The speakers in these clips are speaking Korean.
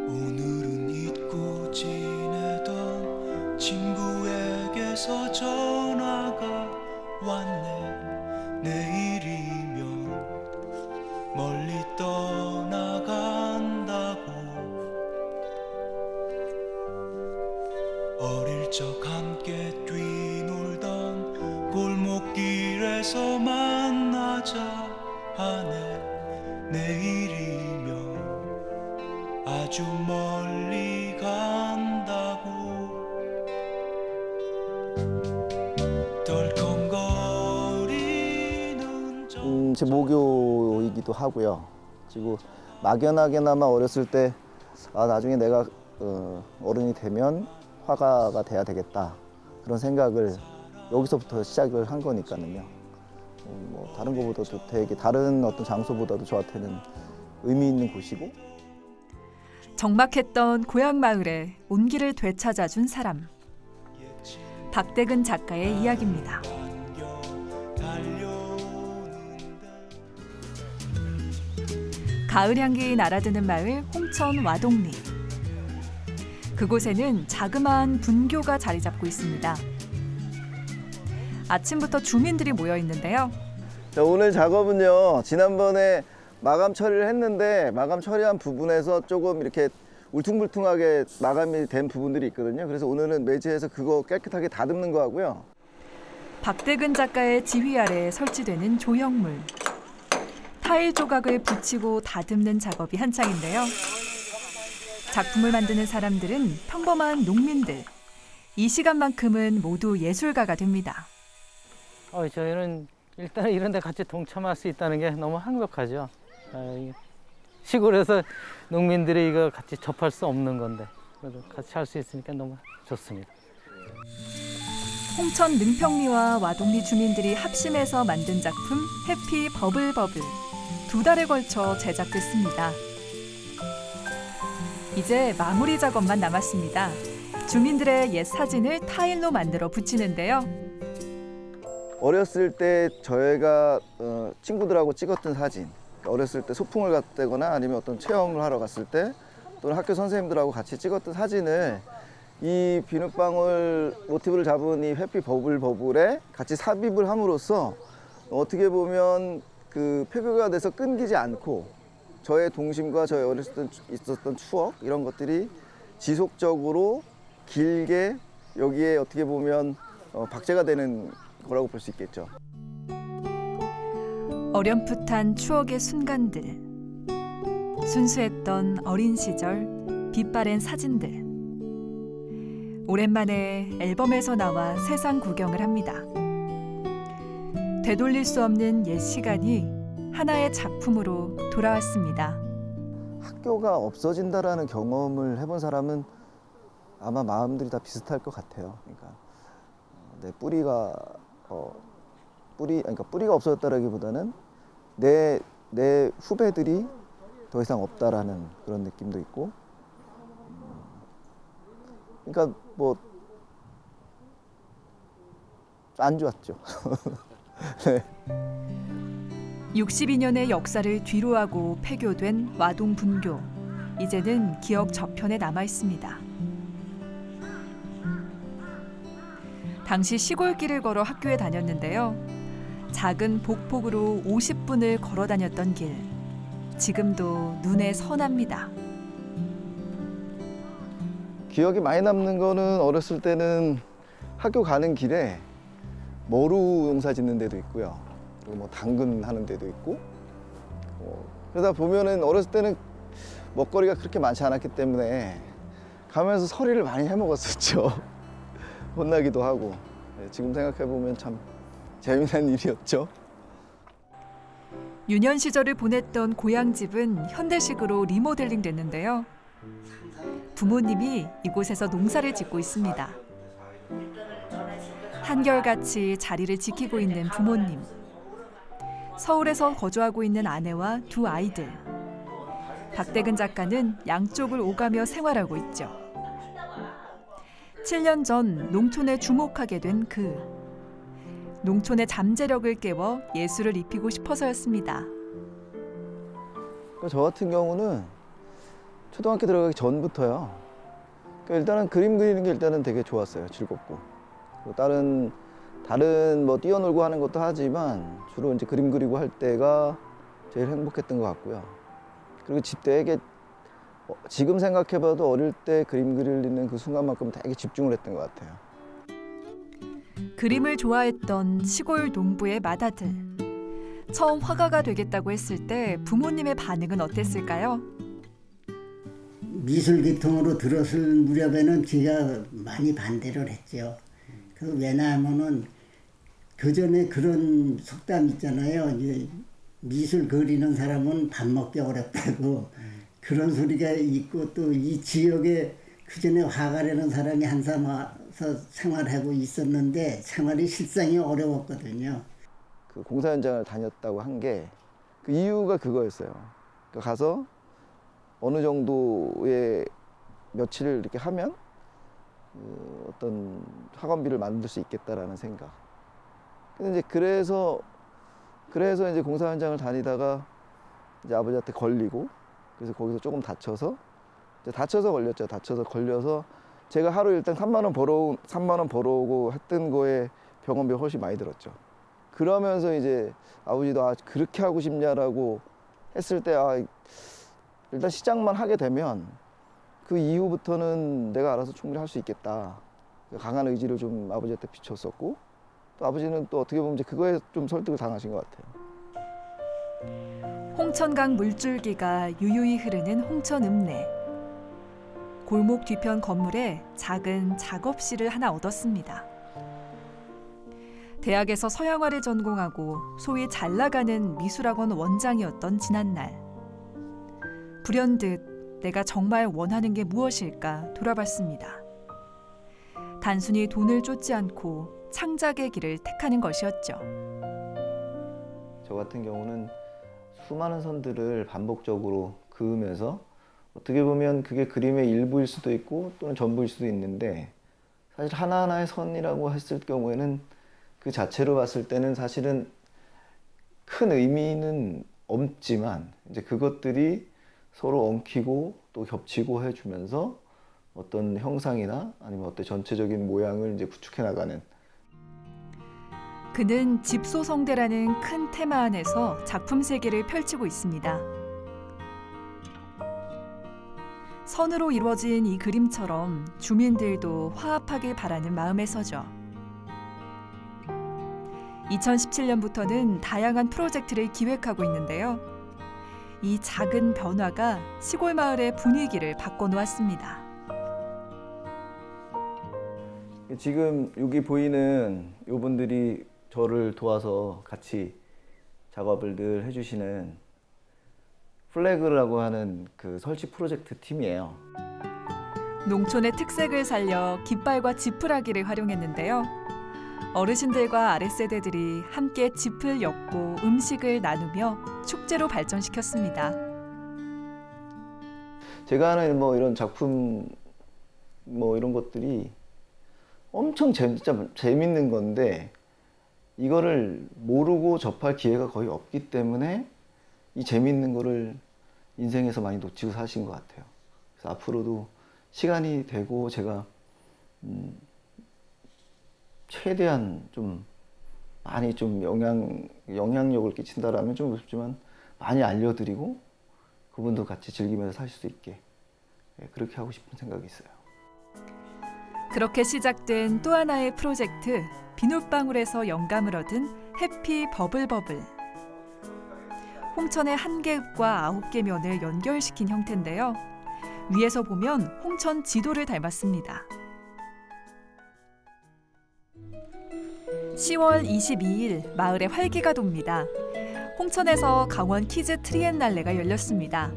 오늘은 잊고 지내던 친구에게서 전화가 왔네. 내일이면 멀리 떠나간다고. 어릴 적 함께 뛰놀던 골목길에서 만나자 하네. 내일이면 아주 멀리 간다고. 덜컹거리는 제 모교이기도 하고요. 그리고 막연하게나마 어렸을 때 나중에 내가 어른이 되면 화가가 돼야 되겠다, 그런 생각을 여기서부터 시작을 한 거니까는요. 뭐 다른 것보다도 되게 다른 어떤 장소보다도 저한테는 의미 있는 곳이고. 적막했던 고향 마을에 온기를 되찾아준 사람. 박대근 작가의 이야기입니다. 가을 향기 날아드는 마을 홍천 와동리. 그곳에는 자그마한 분교가 자리 잡고 있습니다. 아침부터 주민들이 모여 있는데요. 자, 오늘 작업은요, 지난번에 마감 처리를 했는데 마감 처리한 부분에서 조금 이렇게 울퉁불퉁하게 마감이 된 부분들이 있거든요. 그래서 오늘은 매지해서 그거 깨끗하게 다듬는 거 하고요. 박대근 작가의 지휘 아래 설치되는 조형물. 타일 조각을 붙이고 다듬는 작업이 한창인데요. 작품을 만드는 사람들은 평범한 농민들. 이 시간만큼은 모두 예술가가 됩니다. 저희는 일단 이런 데 같이 동참할 수 있다는 게 너무 행복하죠. 시골에서 농민들이 이거 같이 접할 수 없는 건데 그래도 같이 할 수 있으니까 너무 좋습니다. 홍천 능평리와 와동리 주민들이 합심해서 만든 작품 해피 버블버블. 2달에 걸쳐 제작됐습니다. 이제 마무리 작업만 남았습니다. 주민들의 옛 사진을 타일로 만들어 붙이는데요. 어렸을 때 저희가 친구들하고 찍었던 사진, 어렸을 때 소풍을 갔다거나 아니면 어떤 체험을 하러 갔을 때 또는 학교 선생님들하고 같이 찍었던 사진을 이 비눗방울 모티브를 잡은 이 해피 버블 버블에 같이 삽입을 함으로써 어떻게 보면 그 폐교가 돼서 끊기지 않고 저의 동심과 저의 어렸을 때 있었던 추억, 이런 것들이 지속적으로 길게 여기에 어떻게 보면 박제가 되는 거라고 볼 수 있겠죠. 어렴풋한 추억의 순간들. 순수했던 어린 시절 빛바랜 사진들. 오랜만에 앨범에서 나와 세상 구경을 합니다. 되돌릴 수 없는 옛 시간이 하나의 작품으로 돌아왔습니다. 학교가 없어진다라는 경험을 해본 사람은 아마 마음들이 다 비슷할 것 같아요. 그러니까 내 뿌리가 없어졌다라기보다는 내 후배들이 더 이상 없다라는 그런 느낌도 있고. 그러니까 뭐 안 좋았죠. 네. 62년의 역사를 뒤로하고 폐교된 와동 분교. 이제는 기억 저편에 남아 있습니다. 당시 시골길을 걸어 학교에 다녔는데요. 작은 복폭으로 50분을 걸어 다녔던 길. 지금도 눈에 선합니다. 기억이 많이 남는 거는 어렸을 때는 학교 가는 길에 머루 농사 짓는 데도 있고요. 그리고 뭐 당근 하는 데도 있고. 그러다 보면은 어렸을 때는 먹거리가 그렇게 많지 않았기 때문에 가면서 서리를 많이 해 먹었었죠. 혼나기도 하고. 지금 생각해 보면 참 재미난 일이었죠. 유년 시절을 보냈던 고향집은 현대식으로 리모델링 됐는데요. 부모님이 이곳에서 농사를 짓고 있습니다. 한결같이 자리를 지키고 있는 부모님. 서울에서 거주하고 있는 아내와 2 아이들. 박대근 작가는 양쪽을 오가며 생활하고 있죠. 7년 전 농촌에 주목하게 된 그. 농촌의 잠재력을 깨워 예술을 입히고 싶어서였습니다. 저 같은 경우는 초등학교 들어가기 전부터요. 그러니까 일단은 그림 그리는 게 일단은 되게 좋았어요. 즐겁고. 그리고 다른 뭐 뛰어놀고 하는 것도 하지만 주로 이제 그림 그리고 할 때가 제일 행복했던 것 같고요. 그리고 집 되게 지금 생각해봐도 어릴 때 그림 그리는 그 순간만큼 되게 집중을 했던 것 같아요. 그림을 좋아했던 시골 농부의 맏아들. 처음 화가가 되겠다고 했을 때 부모님의 반응은 어땠을까요? 미술 계통으로 들었을 무렵에는 제가 많이 반대를 했죠. 왜냐하면은 그 전에 그런 속담 있잖아요. 이제 미술 그리는 사람은 밥 먹기 어렵다고 그런 소리가 있고 또 이 지역에 그 전에 화가라는 사람이 한참 와서 생활하고 있었는데 생활이 실상이 어려웠거든요. 그 공사 현장을 다녔다고 한 게 그 이유가 그거였어요. 그러니까 가서 어느 정도의 며칠을 이렇게 하면 어떤 학원비를 만들 수 있겠다라는 생각. 근데 이제 그래서 이제 공사 현장을 다니다가 이제 아버지한테 걸리고 그래서 거기서 조금 다쳐서 걸렸죠. 다쳐서 걸려서 제가 하루 일단 3만 원 벌어오고 했던 거에 병원비 훨씬 많이 들었죠. 그러면서 이제 아버지도 그렇게 하고 싶냐라고 했을 때 일단 시작만 하게 되면 그 이후부터는 내가 알아서 충분히 할 수 있겠다. 강한 의지를 좀 아버지한테 비췄었고 또 아버지는 또 어떻게 보면 이제 그거에 좀 설득을 당하신 것 같아요. 홍천강 물줄기가 유유히 흐르는 홍천읍내. 골목 뒤편 건물에 작은 작업실을 하나 얻었습니다. 대학에서 서양화를 전공하고 소위 잘 나가는 미술학원 원장이었던 지난날. 불현듯 내가 정말 원하는 게 무엇일까 돌아봤습니다. 단순히 돈을 쫓지 않고 창작의 길을 택하는 것이었죠. 저 같은 경우는 수많은 선들을 반복적으로 그으면서 어떻게 보면 그게 그림의 일부일 수도 있고 또는 전부일 수도 있는데 사실 하나하나의 선이라고 했을 경우에는 그 자체로 봤을 때는 사실은 큰 의미는 없지만 이제 그것들이 서로 엉키고 또 겹치고 해주면서 어떤 형상이나 아니면 어떤 전체적인 모양을 이제 구축해 나가는. 그는 집소성대라는 큰 테마 안에서 작품 세계를 펼치고 있습니다. 선으로 이루어진 이 그림처럼 주민들도 화합하길 바라는 마음에서죠. 2017년부터는 다양한 프로젝트를 기획하고 있는데요. 이 작은 변화가 시골 마을의 분위기를 바꿔놓았습니다. 지금 여기 보이는 이분들이 저를 도와서 같이 작업을 늘 해주시는 플래그라고 하는 그 설치 프로젝트 팀이에요. 농촌의 특색을 살려 깃발과 지푸라기를 활용했는데요. 어르신들과 아랫세대들이 함께 짚을 엮고 음식을 나누며 축제로 발전시켰습니다. 제가 하는 뭐 이런 작품 뭐 이런 것들이 엄청 진짜 재밌는 건데 이거를 모르고 접할 기회가 거의 없기 때문에 이 재밌는 거를 인생에서 많이 놓치고 사신 것 같아요. 그래서 앞으로도 시간이 되고 제가 최대한 좀 많이 좀 영향력을 끼친다라면 좀 무섭지만 많이 알려드리고 그분도 같이 즐기면서 살 수 있게 그렇게 하고 싶은 생각이 있어요. 그렇게 시작된 또 하나의 프로젝트, 비눗방울에서 영감을 얻은 해피 버블버블. 홍천의 1개 읍과 9개 면을 연결시킨 형태인데요. 위에서 보면 홍천 지도를 닮았습니다. 10월 22일 마을에 활기가 돕니다. 홍천에서 강원 키즈 트리엔날레가 열렸습니다.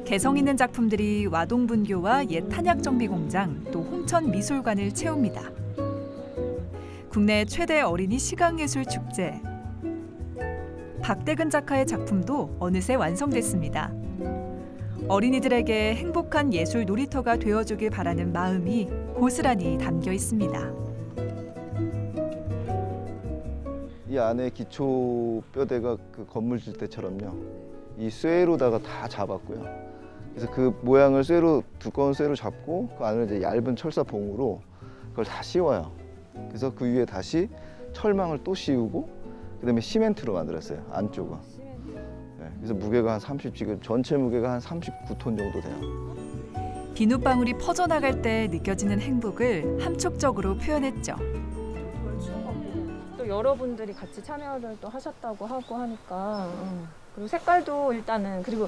개성 있는 작품들이 와동분교와 옛 탄약정비공장, 또 홍천미술관을 채웁니다. 국내 최대 어린이 시각예술축제. 박대근 작가의 작품도 어느새 완성됐습니다. 어린이들에게 행복한 예술 놀이터가 되어주길 바라는 마음이 고스란히 담겨 있습니다. 이 안에 기초 뼈대가 그 건물 질 때처럼요. 이 쇠로다가 다 잡았고요. 그래서 그 모양을 쇠로 두꺼운 쇠로 잡고 그 안을 이제 얇은 철사 봉으로 그걸 다 씌워요. 그래서 그 위에 다시 철망을 또 씌우고 그다음에 시멘트로 만들었어요. 안쪽은. 네, 그래서 무게가 한 30, 지금 전체 무게가 한 39톤 정도 돼요. 비눗방울이 퍼져나갈 때 느껴지는 행복을 함축적으로 표현했죠. 또 여러분들이 같이 참여를 또 하셨다고 하고 하니까 그리고 색깔도 일단은 그리고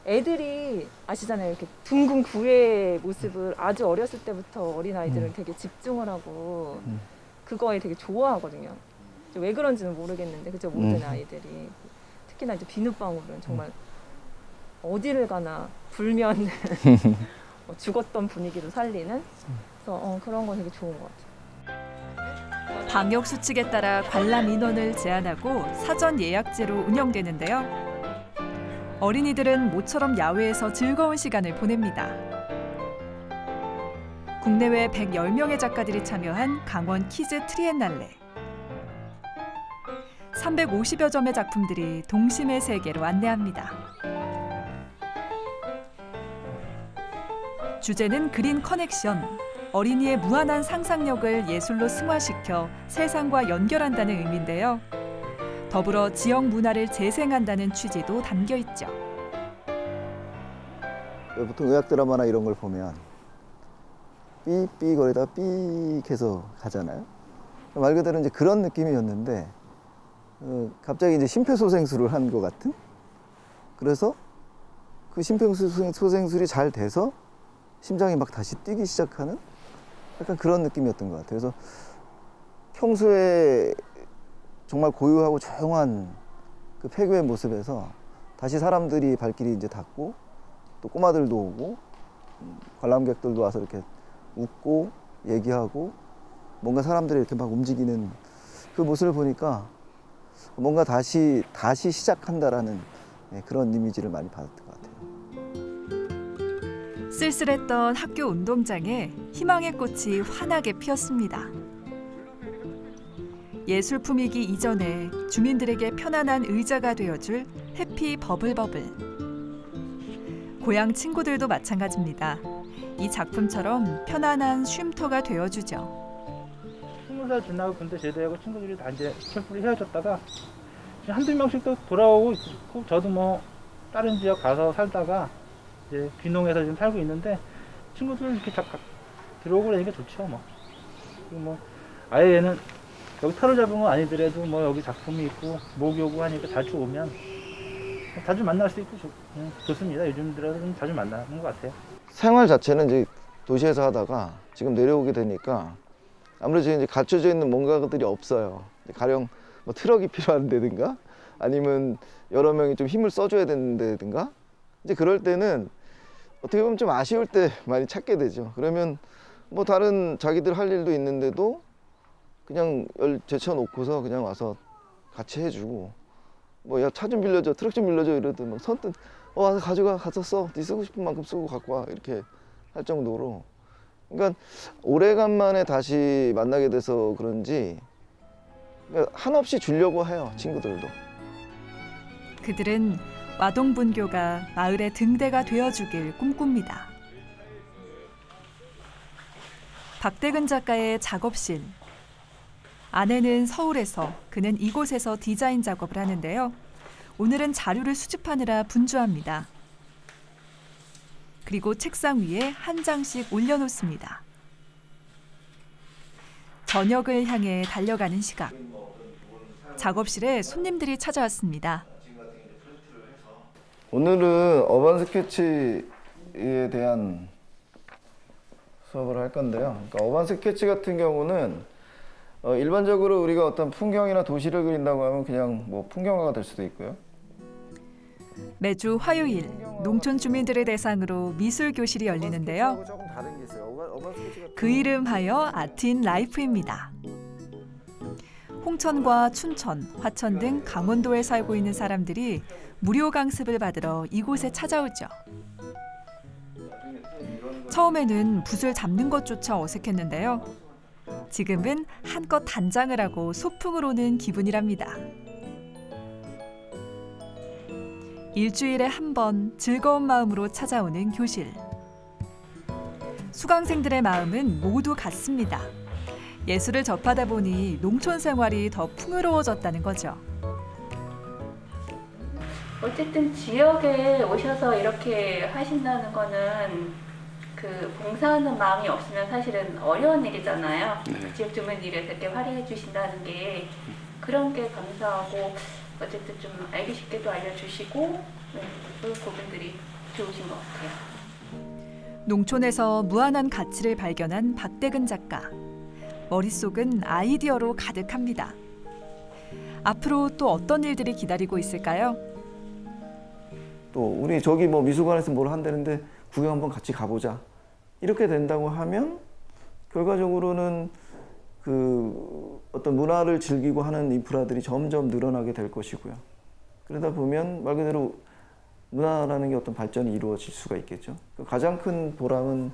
애들이 아시잖아요. 이렇게 둥근 구의 모습을 아주 어렸을 때부터 어린아이들은 되게 집중을 하고 그거에 되게 좋아하거든요. 왜 그런지는 모르겠는데 그죠? 모든 아이들이 특히나 이제 비눗방울은 정말 어디를 가나 불면 죽었던 분위기로 살리는 그래서 그런 거 되게 좋은 것 같아요. 방역 수칙에 따라 관람 인원을 제한하고 사전 예약제로 운영되는데요. 어린이들은 모처럼 야외에서 즐거운 시간을 보냅니다. 국내외 110명의 작가들이 참여한 강원 키즈 트리엔날레. 350여 점의 작품들이 동심의 세계로 안내합니다. 주제는 그린 커넥션. 어린이의 무한한 상상력을 예술로 승화시켜 세상과 연결한다는 의미인데요. 더불어 지역 문화를 재생한다는 취지도 담겨 있죠. 보통 의학 드라마나 이런 걸 보면 삐삐 거리다 삐 해서 가잖아요. 말 그대로 이제 그런 느낌이었는데 갑자기 이제 심폐소생술을 한 것 같은. 그래서 그 심폐소생술이 잘 돼서 심장이 막 다시 뛰기 시작하는 약간 그런 느낌이었던 것 같아요. 그래서 평소에 정말 고요하고 조용한 그 폐교의 모습에서 다시 사람들이 발길이 이제 닿고 또 꼬마들도 오고 관람객들도 와서 이렇게 웃고 얘기하고 뭔가 사람들이 이렇게 막 움직이는 그 모습을 보니까 뭔가 다시 시작한다라는 그런 이미지를 많이 받았던 것 같아요. 쓸쓸했던 학교 운동장에 희망의 꽃이 환하게 피었습니다. 예술품이기 이전에 주민들에게 편안한 의자가 되어줄 해피 버블버블. 고향 친구들도 마찬가지입니다. 이 작품처럼 편안한 쉼터가 되어주죠. 20살 지나고 군대 제대하고 친구들이 다 이제 촛불이 헤어졌다가 한두 명씩 또 돌아오고 있고 저도 뭐 다른 지역 가서 살다가 이제 귀농해서 지금 살고 있는데 친구들 이렇게 들어오고 그러니까 좋죠 뭐. 그리고 뭐 아예 얘는 여기 터를 잡은 건 아니더라도 뭐 여기 작품이 있고 목이 오고 하니까 자주 오면 자주 만날 수 있고 좋습니다. 요즘 들어서 좀 자주 만나는 것 같아요. 생활 자체는 이제 도시에서 하다가 지금 내려오게 되니까 아무래도 이제 갖춰져 있는 뭔가들이 없어요. 가령 뭐 트럭이 필요한데든가 아니면 여러 명이 좀 힘을 써줘야 된다든가 이제 그럴 때는 어떻게 보면 좀 아쉬울 때 많이 찾게 되죠. 그러면 뭐 다른 자기들 할 일도 있는데도 그냥 제쳐놓고서 그냥 와서 같이 해주고 뭐 야 차 좀 빌려줘, 트럭 좀 빌려줘 이러더니 막 선뜻 와서 가서 써, 네 쓰고 싶은 만큼 쓰고 갖고 와 이렇게 할 정도로. 그러니까 오래간만에 다시 만나게 돼서 그런지 한없이 주려고 해요, 친구들도. 그들은 와동분교가 마을의 등대가 되어주길 꿈꿉니다. 박대근 작가의 작업실. 아내는 서울에서, 그는 이곳에서 디자인 작업을 하는데요. 오늘은 자료를 수집하느라 분주합니다. 그리고 책상 위에 한 장씩 올려놓습니다. 저녁을 향해 달려가는 시각. 작업실에 손님들이 찾아왔습니다. 오늘은 어반 스케치에 대한 수업을 할 건데요. 그러니까 어반 스케치 같은 경우는 일반적으로 우리가 어떤 풍경이나 도시를 그린다고 하면 그냥 뭐 풍경화가 될 수도 있고요. 매주 화요일 농촌 주민들을 대상으로 미술 교실이 열리는데요. 그 이름하여 아트인 라이프입니다. 홍천과 춘천, 화천 등 강원도에 살고 있는 사람들이 무료 강습을 받으러 이곳에 찾아오죠. 처음에는 붓을 잡는 것조차 어색했는데요. 지금은 한껏 단장을 하고 소풍을 오는 기분이랍니다. 일주일에 한 번 즐거운 마음으로 찾아오는 교실. 수강생들의 마음은 모두 같습니다. 예술을 접하다 보니 농촌 생활이 더 풍요로워졌다는 거죠. 어쨌든 지역에 오셔서 이렇게 하신다는 거는 그 봉사하는 마음이 없으면 사실은 어려운 일이잖아요. 네. 지역 주민들에서 이렇게 활용해 주신다는 게 그런 게 감사하고 어쨌든 좀 알기 쉽게도 알려주시고 그 부분들이 좋으신 것 같아요. 농촌에서 무한한 가치를 발견한 박대근 작가. 머릿속은 아이디어로 가득합니다. 앞으로 또 어떤 일들이 기다리고 있을까요? 또 우리 저기 뭐 미술관에서 뭘 한다는데 구경 한번 같이 가보자. 이렇게 된다고 하면 결과적으로는 그 어떤 문화를 즐기고 하는 인프라들이 점점 늘어나게 될 것이고요. 그러다 보면 말 그대로 문화라는 게 어떤 발전이 이루어질 수가 있겠죠. 가장 큰 보람은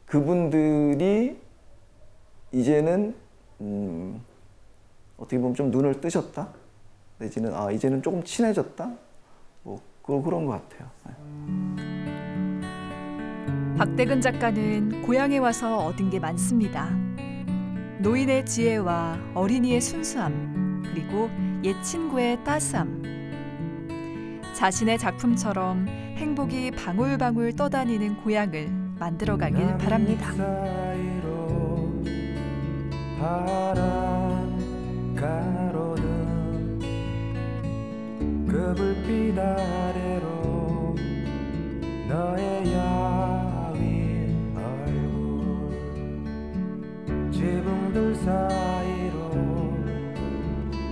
그분들이 이제는 어떻게 보면 좀 눈을 뜨셨다. 내지는 이제는 조금 친해졌다. 뭐 그런 것 같아요. 박대근 작가는 고향에 와서 얻은 게 많습니다. 노인의 지혜와 어린이의 순수함, 그리고 옛 친구의 따스함. 자신의 작품처럼 행복이 방울방울 떠다니는 고향을 만들어가길 바랍니다. 그 불빛 아래로 너의 야윈 얼굴 지붕들 사이로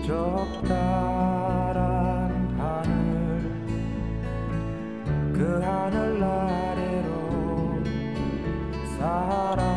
좁다란 하늘 그 하늘 아래로 사랑